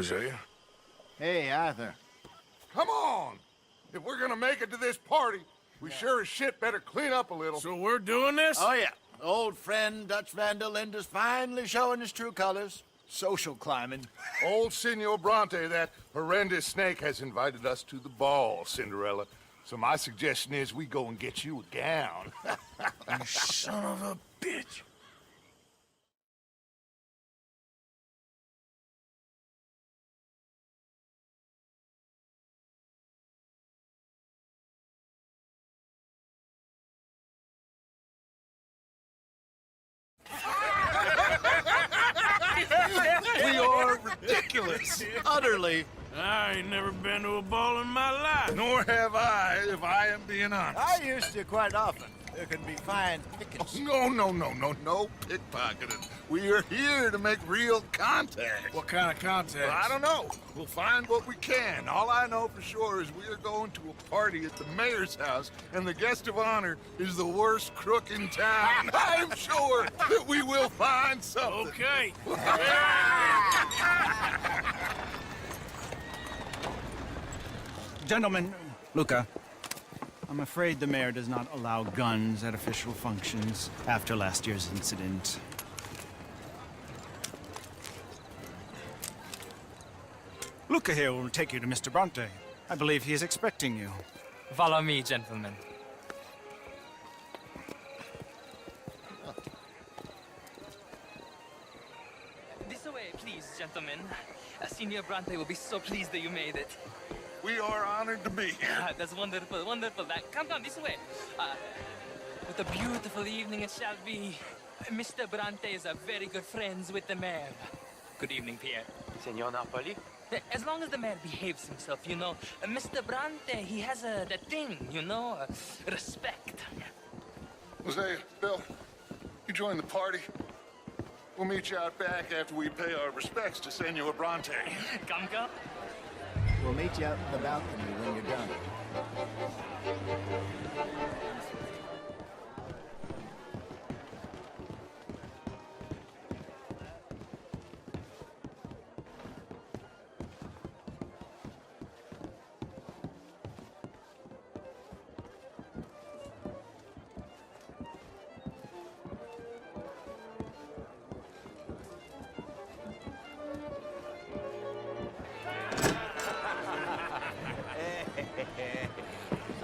Hosea? Hey, Arthur. Come on! If we're gonna make it to this party, we sure as shit better clean up a little. So we're doing this? Oh, yeah. Old friend Dutch Vandal Linde's finally showing his true colors. Social climbing. Old Senor Bronte, that horrendous snake, has invited us to the ball, Cinderella. So my suggestion is we go and get you a gown. You son of a bitch. We are ridiculous. Utterly. I ain't never been to a ball in my life. Nor have I, if I am being honest. I used to quite often. There can be fine pickings. No pickpocketing. We are here to make real contact. What kind of contact? Well, I don't know. We'll find what we can. All I know for sure is we are going to a party at the mayor's house, and the guest of honor is the worst crook in town. I'm sure that we will find something. Okay. Gentlemen, Luca, I'm afraid the mayor does not allow guns at official functions after last year's incident. Luca here will take you to Mr. Bronte. I believe he is expecting you. Follow me, gentlemen. This way, please, gentlemen. Senior Bronte will be so pleased that you made it. We are honored to be here. That's wonderful, wonderful. Come down this way. What a beautiful evening it shall be. Mr. Bronte is a very good friends with the mayor. Good evening, Pierre. Senor Napoli? As long as the mayor behaves himself, you know. Mr. Bronte, he has that thing, you know, respect. Hosea, Bill, you join the party. We'll meet you out back after we pay our respects to Senor Bronte. Come. We'll meet you out in the balcony when you're done.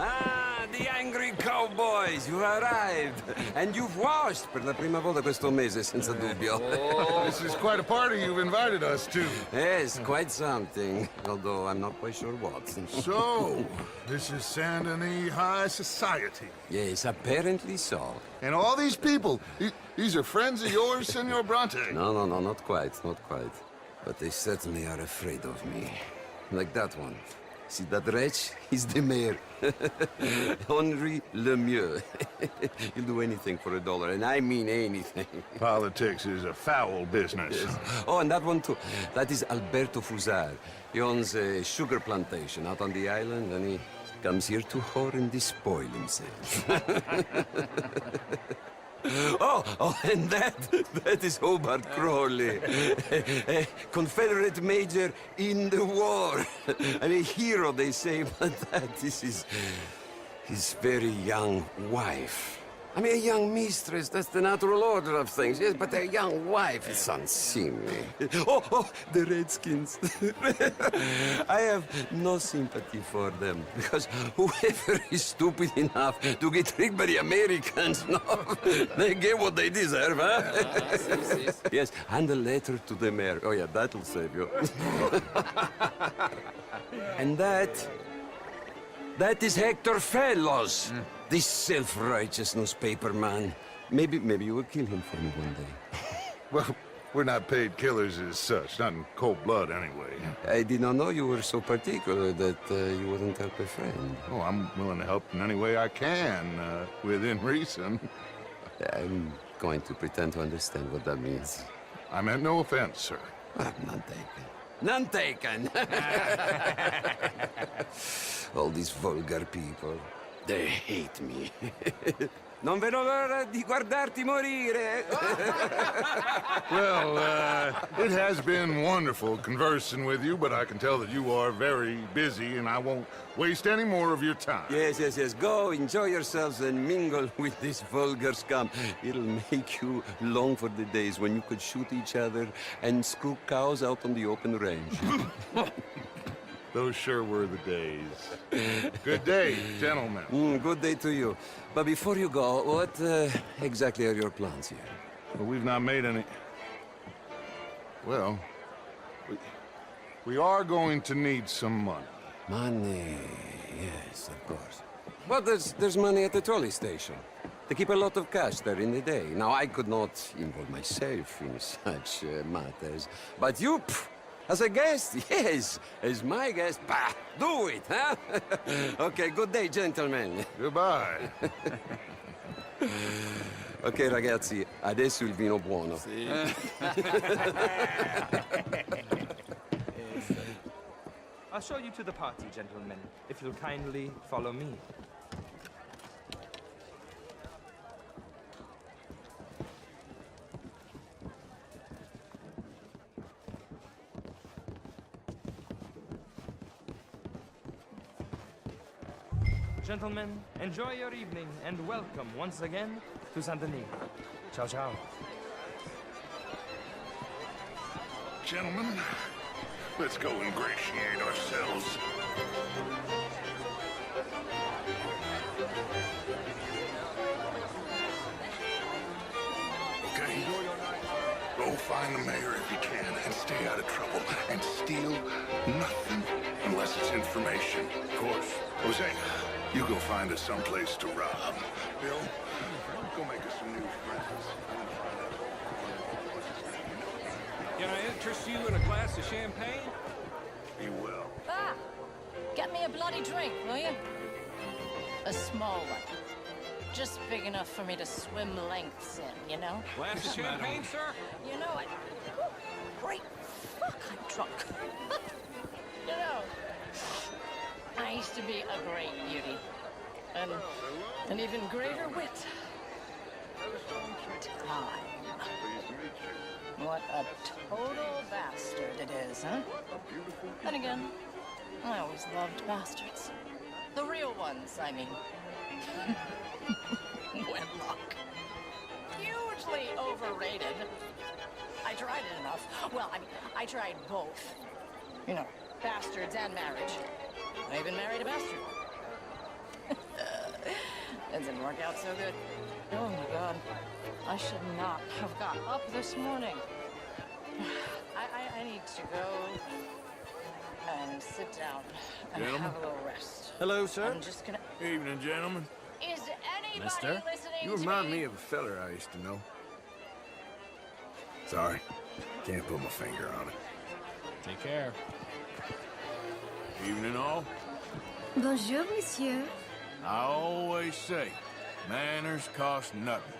Ah, the angry cowboys, you arrived. And you've washed per la prima volta questo mese, senza dubbio. This is quite a party you've invited us to. Yes, quite something. Although I'm not quite sure what. So, this is Saint Denis High Society. Yes, apparently so. And all these people, these are friends of yours, Senor Bronte? No, not quite, not quite. But they certainly are afraid of me. Like that one. See that wretch? He's the mayor. Henri Lemieux. He'll do anything for $1, and I mean anything. Politics is a foul business. Yes. Oh, and that one too. That is Alberto Fusar. He owns a sugar plantation out on the island, and he comes here to whore and despoil himself. Oh, and that is Hobart Crawley, a Confederate major in the war, and a hero, they say, but that is his very young wife. I mean, a young mistress, that's the natural order of things, yes, but a young wife is unseemly. Oh, the Redskins. I have no sympathy for them, because whoever is stupid enough to get tricked by the Americans, no, they get what they deserve, huh? Yes, and a letter to the mayor. Oh, yeah, that'll save you. And that is Hector Fellows. This self-righteous newspaper man. Maybe you will kill him for me one day. Well, we're not paid killers as such, not in cold blood anyway. I did not know you were so particular that you wouldn't help a friend. Oh, I'm willing to help in any way I can, within reason. I'm going to pretend to understand what that means. I meant no offense, sir. None taken. None taken! All these vulgar people, they hate me. Non vedo l'ora di guardarti morire. Well, it has been wonderful conversing with you, but I can tell that you are very busy, and I won't waste any more of your time. Yes, yes, yes. Go, enjoy yourselves and mingle with this vulgar scum. It'll make you long for the days when you could shoot each other and screw cows out on the open range. Those sure were the days. Good day, gentlemen. Good day to you. But before you go, what exactly are your plans here? Well, we've not made any... Well, we are going to need some money. Money, yes, of course. Well, there's money at the trolley station. They keep a lot of cash there in the day. Now, I could not involve myself in such matters. But you, as a guest, yes, as my guest, bah, do it, huh? Okay, good day, gentlemen. Goodbye. Ok, ragazzi, adesso il vino buono. I'll show you to the party, gentlemen, if you'll kindly follow me. Gentlemen, enjoy your evening and welcome once again to Saint Denis. Ciao, ciao. Gentlemen, let's go ingratiate ourselves. Okay? Go find the mayor if you can and stay out of trouble. And steal nothing unless it's information. Of course. Jose, you go find us someplace to rob. Bill, go make us some new friends. Can I interest you in a glass of champagne? Be well. Ah! Get me a bloody drink, will you? A small one. Just big enough for me to swim lengths in, you know? Glass of champagne, sir? You know, great fuck, I'm drunk. You know, I used to be a great beauty. And an even greater wit. Time. What a total bastard it is, huh? Then again, I always loved bastards. The real ones, I mean. Wedlock. Hugely overrated. I tried it enough. Well, I mean, I tried both. You know, bastards and marriage. I even married a bastard. It didn't work out so good. Oh my God. I should not have got up this morning. I need to go and sit down and have a little rest. Hello, sir. I'm just gonna... Evening, gentlemen. Is anybody Mister? listening You to remind me? me of a feller I used to know. Sorry, can't put my finger on it. Take care. Evening, all. Bonjour, monsieur. I always say, manners cost nothing.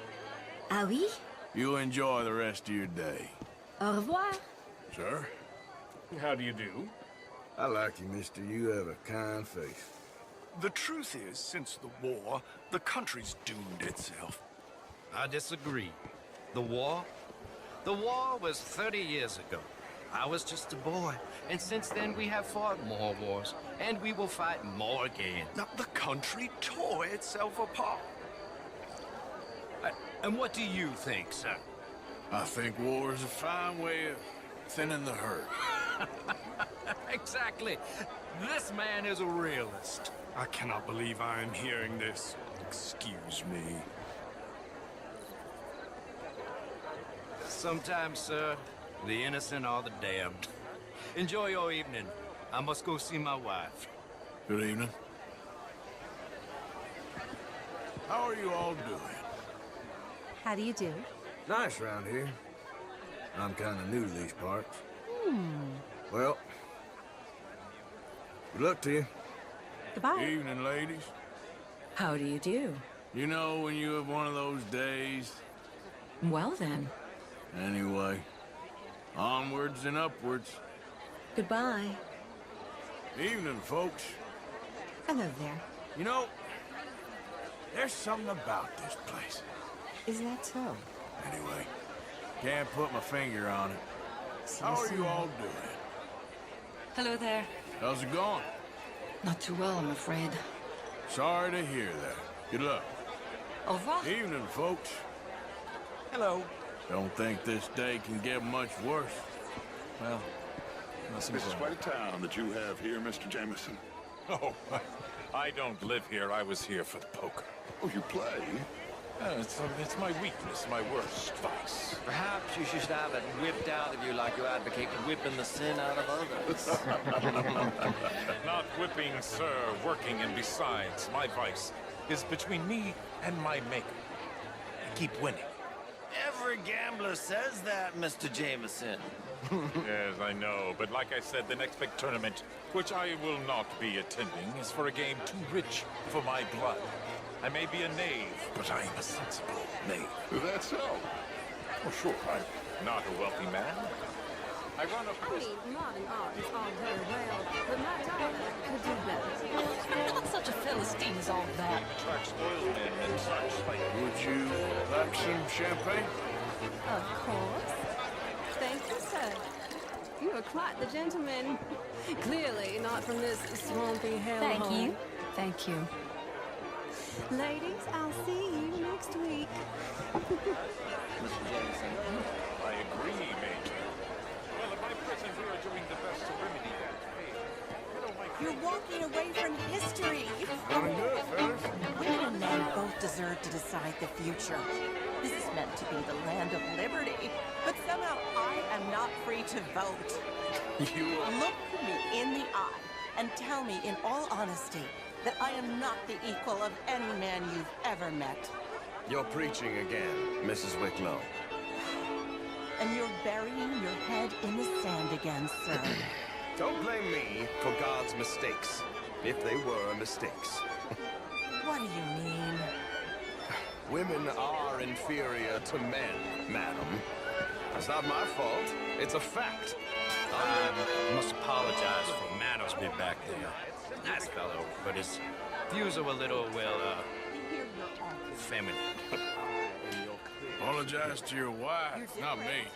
Ah oui? You enjoy the rest of your day. Au revoir. Sir? How do you do? I like you, mister. You have a kind face. The truth is, since the war, the country's doomed itself. I disagree. The war? The war was 30 years ago. I was just a boy, and since then we have fought more wars, and we will fight more again. Now, the country tore itself apart. And what do you think, sir? I think war is a fine way of thinning the herd. Exactly. This man is a realist. I cannot believe I am hearing this. Excuse me. Sometimes, sir, the innocent are the damned. Enjoy your evening. I must go see my wife. Good evening. How are you all doing? How do you do? Nice around here. I'm kind of new to these parts. Well, good luck to you. Goodbye. Evening, ladies. How do you do? You know when you have one of those days? Well then. Anyway, onwards and upwards. Goodbye. Evening, folks. Hello there. You know, There's something about this place. Is that so? Anyway, can't put my finger on it. How are you all doing? Hello there. How's it going? Not too well, I'm afraid. Sorry to hear that. Good luck. Au revoir. Evening, folks. Hello. Don't think this day can get much worse. Well, This is quite a town that you have here, Mr. Jameson. Oh, I don't live here. I was here for the poker. Oh, you play? It's my weakness, my worst vice. Perhaps you should have it whipped out of you like you advocate whipping the sin out of others. Not whipping, sir, working, and besides, my vice is between me and my maker. I keep winning. Every gambler says that, Mr. Jameson. Yes, I know, but like I said, the next big tournament, which I will not be attending, is for a game too rich for my blood. I may be a knave, but I am a sensible knave. That's so. Oh, sure, I'm not a wealthy man. I run a business. modern art is all very well, but my daughter could do better. You're not such a Philistine as all that. Attracts oilmen and such like. Would you like some champagne? Of course. Thank you, sir. You are quite the gentleman. Clearly not from this swampy hellhole. Thank you. Thank you. Ladies, I'll see you next week. Mr. Jameson. I agree, Major. Well, at my present, we are doing the best to remedy that. Hey, hello, my You're walking away from history. Running good, fellas. Women and men both deserve to decide the future. This is meant to be the land of liberty, but somehow I am not free to vote. You Look me in the eye and tell me in all honesty that I am not the equal of any man you've ever met. You're preaching again, Mrs. Wicklow. And you're burying your head in the sand again, sir. Don't blame me for God's mistakes, if they were mistakes. What do you mean? Women are inferior to men, madam. That's not my fault. It's a fact. I must apologize for manners bit back there. Nice fellow, but his views are a little, well, feminine. apologize to your wife, not me.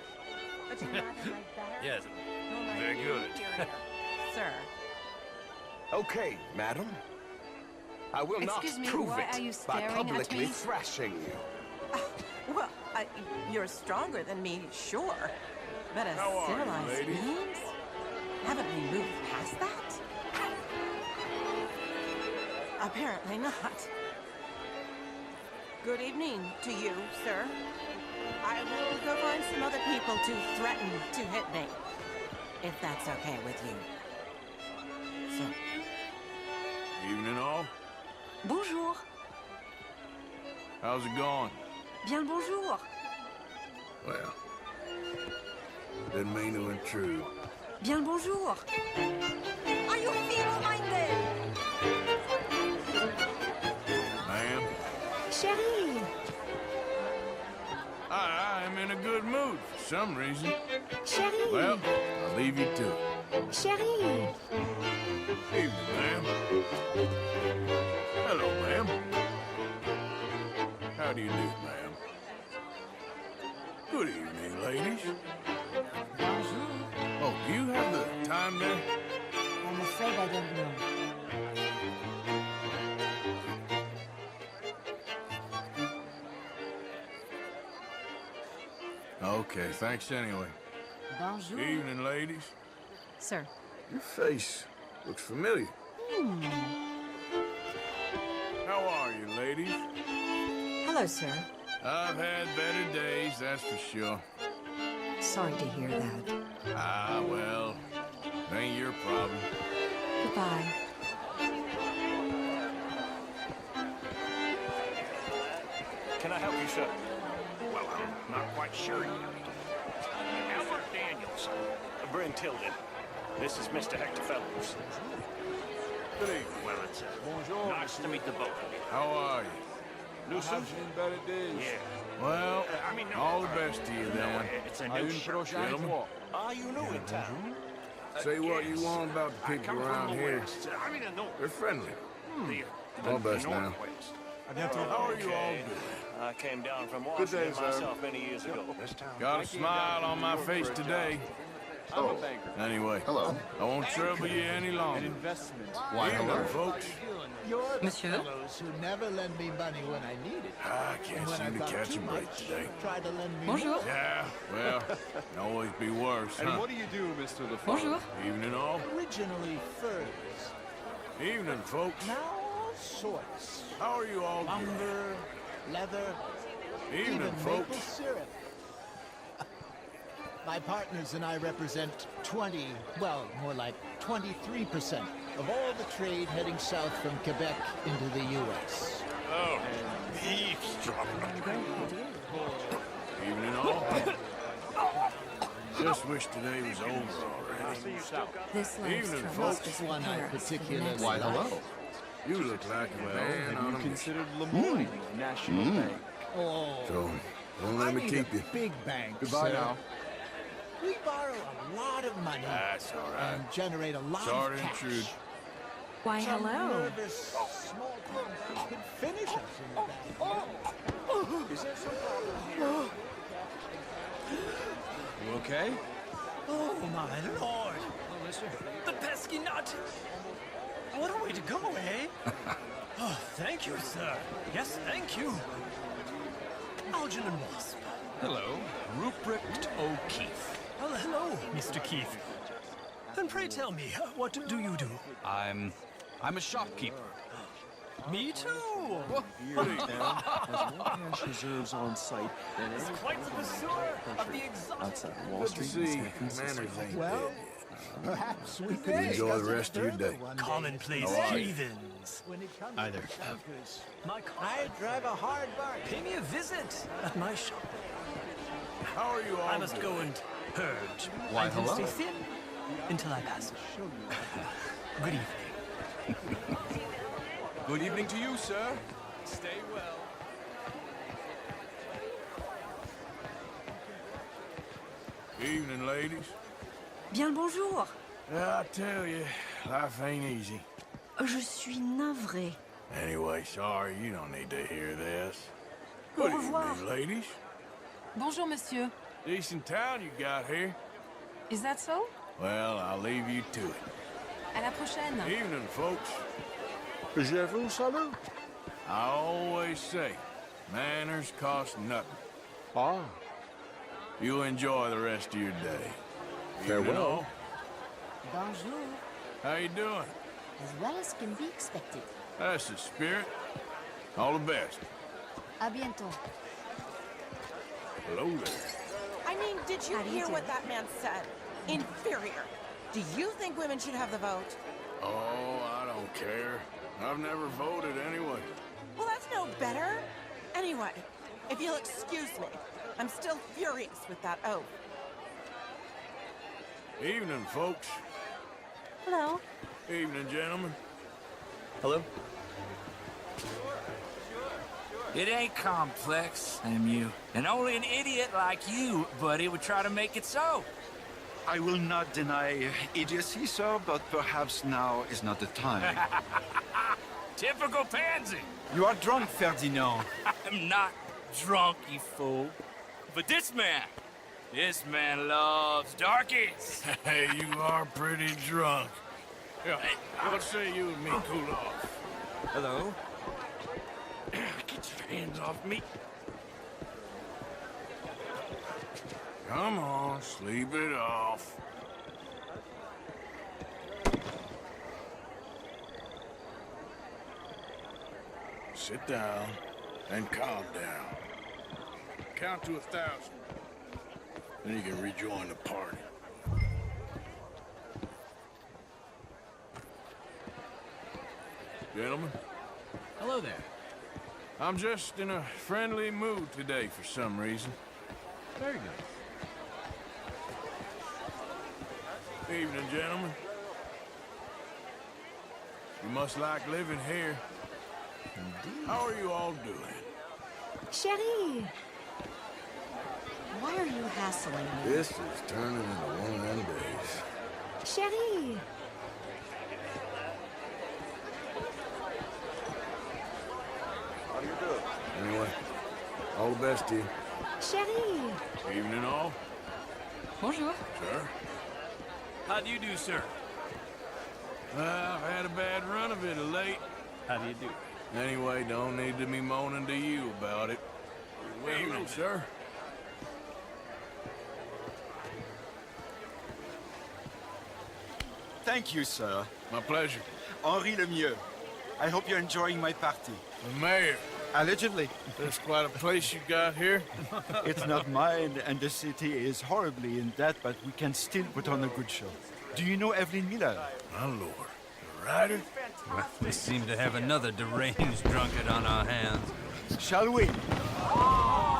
Yes, very good. Sir. Okay, madam. I will not Excuse me, prove why it are you by staring at publicly me? thrashing you. Well, you're stronger than me, sure. But as How are you, civilized lady? beings? Haven't we moved past that? Apparently not. Good evening to you, sir. I will go find some other people to threaten to hit me, if that's okay with you. So. Evening all. Bonjour. How's it going? Bien le bonjour. Well, didn't mean to intrude. Bien le bonjour. Are you feeble-minded? Ma'am, Chérie. I am in a good mood for some reason. Chérie. Well, I'll leave you to it. Chérie. Evening, ma'am. Hello, ma'am. How do you do, ma'am? Good evening, ladies. Bonjour. Oh, do you have the time there? I'm afraid I don't know. Okay, thanks anyway. Bonjour. Evening, ladies. Sir. Your face looks familiar. How are you, ladies? Hello, sir. I've had better days, that's for sure. Sorry to hear that. Ah, well, it ain't your problem. Goodbye. Can I help you, sir? Well, I'm not quite sure yet. Albert Daniels. Bryn Tilden. This is Mr. Hector Fellows. Good evening. Well, it's nice to meet the both of you. How are you? Lucien? better days. Yeah. Well, I mean, no, all the best to you No, then. it's a new shirt. Gentlemen, Are you new in town? say what you want about the I people come around from the here. west. I mean, the north. They're friendly. The All best now. northwest. How are you all doing? I came down from Washington myself many years ago. Got a smile on my face today. Oh, Anyway, hello. I won't trouble you any longer. Why, hello. Folks. You're the Monsieur? fellows who never lend me money when I need it. I can't And when seem I've to got catch too a break much, today. try to lend me Bonjour. more. Yeah, well, can always be worse, huh? do you do, Mr. LaFleur? Bonjour. Evening, all. Originally furs. Evening, folks. Now all sorts. How are you all doing? Lumber, leather, Evening, even folks. maple syrup. My partners and I represent 20, well, more like 23% of all the trade heading south from Quebec into the U.S. Oh, eavesdropper. Evening, all. Just wish today was over already. This life's Evening, troubles folks. just One I prepare us for the particularly next like. life. You look like a man on a mission. Considered Lemoyne National Bank. Oh, So, don't I let me need keep a you. big bank, Goodbye sir. now. We borrow a lot of money That's all right. and generate a lot Sorry of to cash. intrude. Why, Some hello. nervous small town bank could finish us in the bank. Is there some problem here? You okay? Oh, my lord! The pesky nut! What a way to go, eh? Oh, thank you, sir. Yes, thank you. Algernon Wasp. Hello, Ruprecht O'Keefe. Well, hello, Mr. Keith. And pray tell me, what do you do? I'm a shopkeeper. Me too! Has more cash reserves on site than It's any quite the pursuer of the exotic. outside Wall Good to Street. see and San Francisco. manners ain't Well, dead perhaps we could Enjoy discuss the it rest of your further day. one day. Commonplace How are you? heathens. When it comes Either. to tankers, My I drive a hard bargain. Pay me a visit at my shop. How are you all I must doing? go and purge. Why, I can hello. stay thin until I pass. Good evening. Good evening to you, sir. Stay well. Evening, ladies. Bien le bonjour. I tell you, life ain't easy. Je suis navrée. Anyway, sorry, you don't need to hear this. Au Good revoir. evening, ladies. Bonjour, monsieur. Decent town you got here. Is that so? Well, I'll leave you to it. À la prochaine. Evening, folks. Je vous salue. I always say, manners cost nothing. Ah, You enjoy the rest of your day. Farewell. Evening, all. Bonjour. How you doing? As well as can be expected. That's the spirit. All the best. A bientôt. Hello there. I mean, did you How do you hear do? what that man said? Inferior. Do you think women should have the vote? Oh, I don't care. I've never voted anyway. Well, that's no better. Anyway, if you'll excuse me, I'm still furious with that oath. Evening, folks. Hello. Evening, gentlemen. Hello. It ain't complex, MU. And only an idiot like you, buddy, would try to make it so. I will not deny idiocy, sir, but perhaps now is not the time. Typical pansy. You are drunk, Ferdinand. I'm not drunk, you fool. But this man loves darkies. Hey, you are pretty drunk. Yeah, let's say you and me cool off. Hello? Get your hands off me. Come on, sleep it off. Sit down and calm down. Count to 1,000. Then you can rejoin the party. Gentlemen, Hello there. I'm just in a friendly mood today for some reason. Very good. Evening, gentlemen. You must like living here. Indeed. How are you all doing? Chérie! Why are you hassling me? This is turning into one of them days. Chérie! Bestie. Chérie. Evening all. Bonjour. Sir? How do you do, sir? I've had a bad run of it of late. How do you do? Anyway, don't need to be moaning to you about it. Evening, sir. Thank you, sir. My pleasure. Henri Lemieux. I hope you're enjoying my party. The mayor. Allegedly. That's quite a place you got here. It's not mine, and the city is horribly in debt, but we can still put on a good show. Do you know Evelyn Miller? My lord. The writer? Well, we seem to have another deranged drunkard on our hands. Shall we? Oh,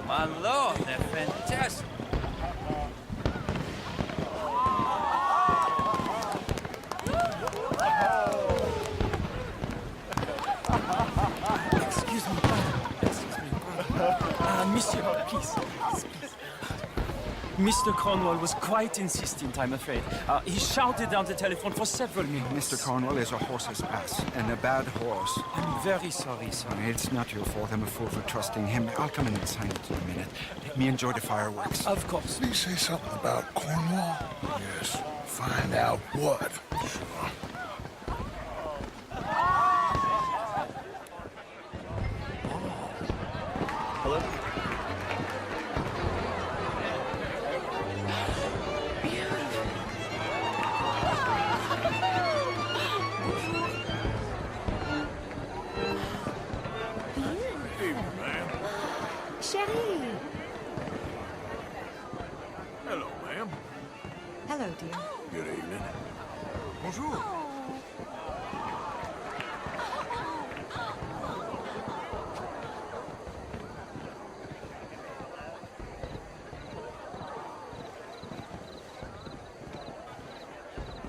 my lord, they're fantastic. Excuse me. Monsieur, please. Mr. Cornwall was quite insistent, I'm afraid. He shouted down the telephone for several minutes. Mr. Cornwall is a horse's ass, and a bad horse. I'm very sorry, sir. It's not your fault. I'm a fool for trusting him. I'll come in and sign it in a minute. Let me enjoy the fireworks. Of course. Did he say something about Cornwall? Yes. Find out what. Sure. Hello? Chérie. Hello, ma'am. Hello, dear. Good evening. Bonjour.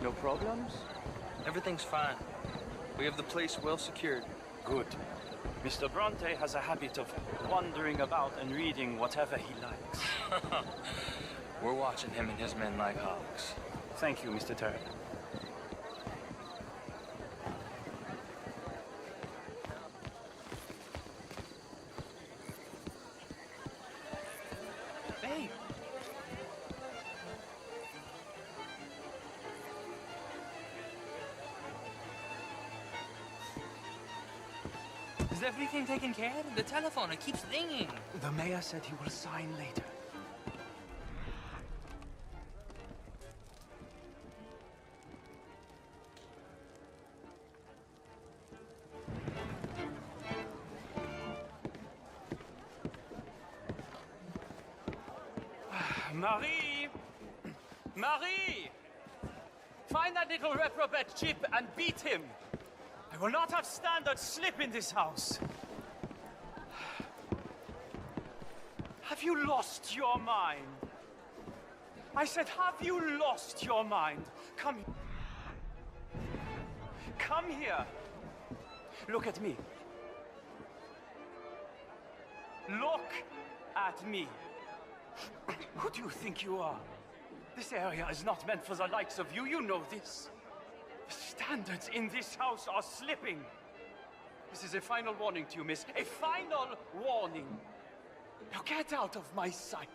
No problems? Everything's fine. We have the place well secured. Good. Mr. Bronte has a habit of wandering about and reading whatever he likes. We're watching him and his men like hawks. Thank you, Mr. Turner. Babe! Is everything taken care of? The telephone, it keeps ringing. The mayor said he will sign later. Marie! Marie! Find that little reprobate Chip and beat him. I will not have standard slip in this house. Have you lost your mind? I said, have you lost your mind? Come here. Come here. Look at me. Look at me. Who do you think you are? This area is not meant for the likes of you. You know this. The standards in this house are slipping. This is a final warning to you, miss. A final warning. Now get out of my sight.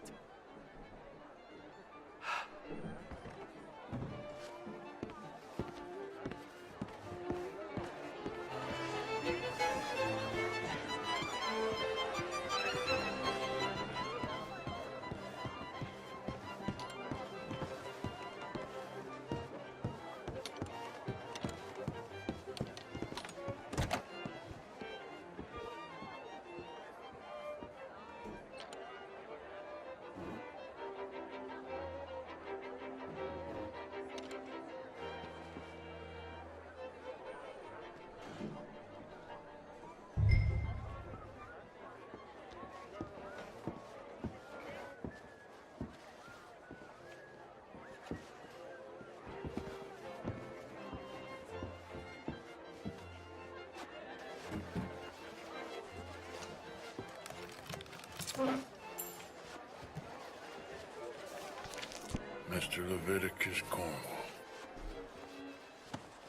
Mr. Leviticus Cornwall.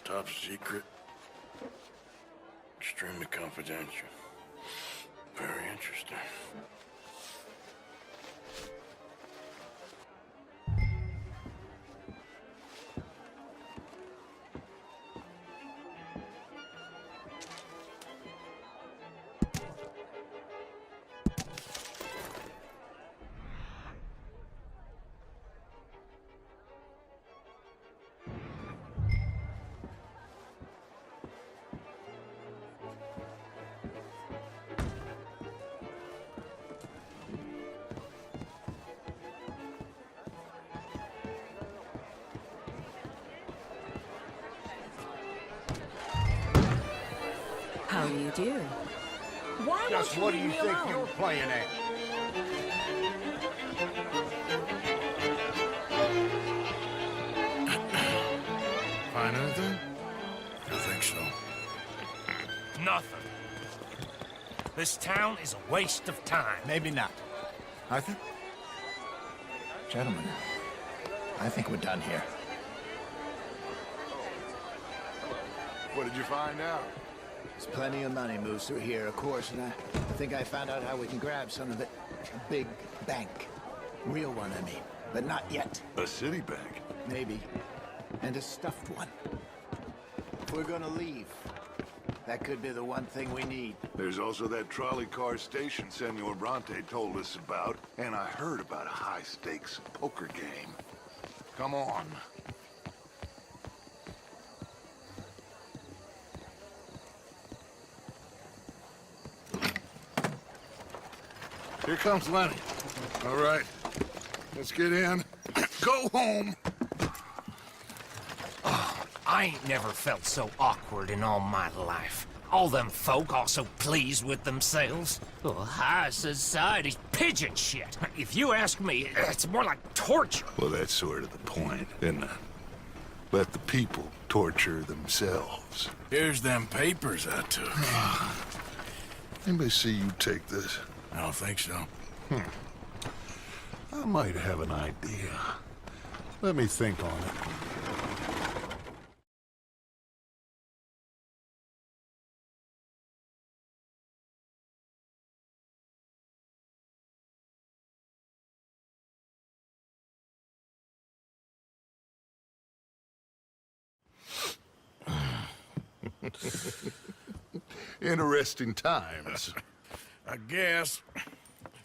Top secret. Extremely confidential. Very interesting. How do you do? Why Just what do you think you're playing at? Find anything? I think so. Nothing. This town is a waste of time. Maybe not. Arthur? Gentlemen, I think we're done here. What did you find out? There's plenty of money moves through here, of course, and I think I found out how we can grab some of it. A big bank. Real one, I mean. But not yet. A city bank? Maybe. And a stuffed one. If we're gonna leave, that could be the one thing we need. There's also that trolley car station Senor Bronte told us about, and I heard about a high-stakes poker game. Come on. Here comes Lenny. All right, let's get in. Go home. I ain't never felt so awkward in all my life. All them folk all so pleased with themselves. Oh, high society's pigeon shit. If you ask me, it's more like torture. Well, that's sort of the point, isn't it? Let the people torture themselves. Here's them papers I took. Anybody see you take this? I don't think so. I might have an idea. Let me think on it. Interesting times. I guess.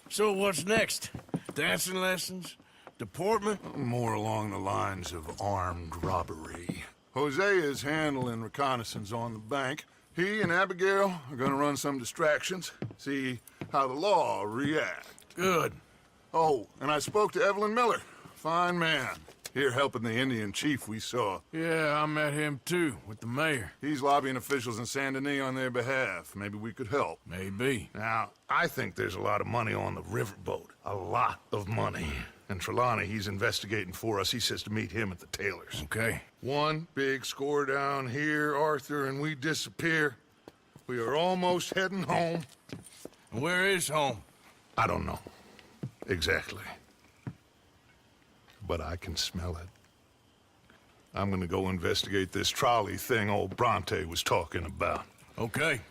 So what's next? Dancing lessons? Deportment? More along the lines of armed robbery. Hosea is handling reconnaissance on the bank. He and Abigail are gonna run some distractions, see how the law react. Good. Oh, and I spoke to Evelyn Miller. Fine man. Here helping the Indian chief we saw. Yeah, I met him too, with the mayor. He's lobbying officials in Saint Denis on their behalf. Maybe we could help. Maybe. Now, I think there's a lot of money on the riverboat. A lot of money. And Trelawney, he's investigating for us. He says to meet him at the Taylor's. Okay. One big score down here, Arthur, and we disappear. We are almost heading home. Where is home? I don't know. Exactly. But I can smell it. I'm gonna go investigate this trolley thing old Bronte was talking about. Okay.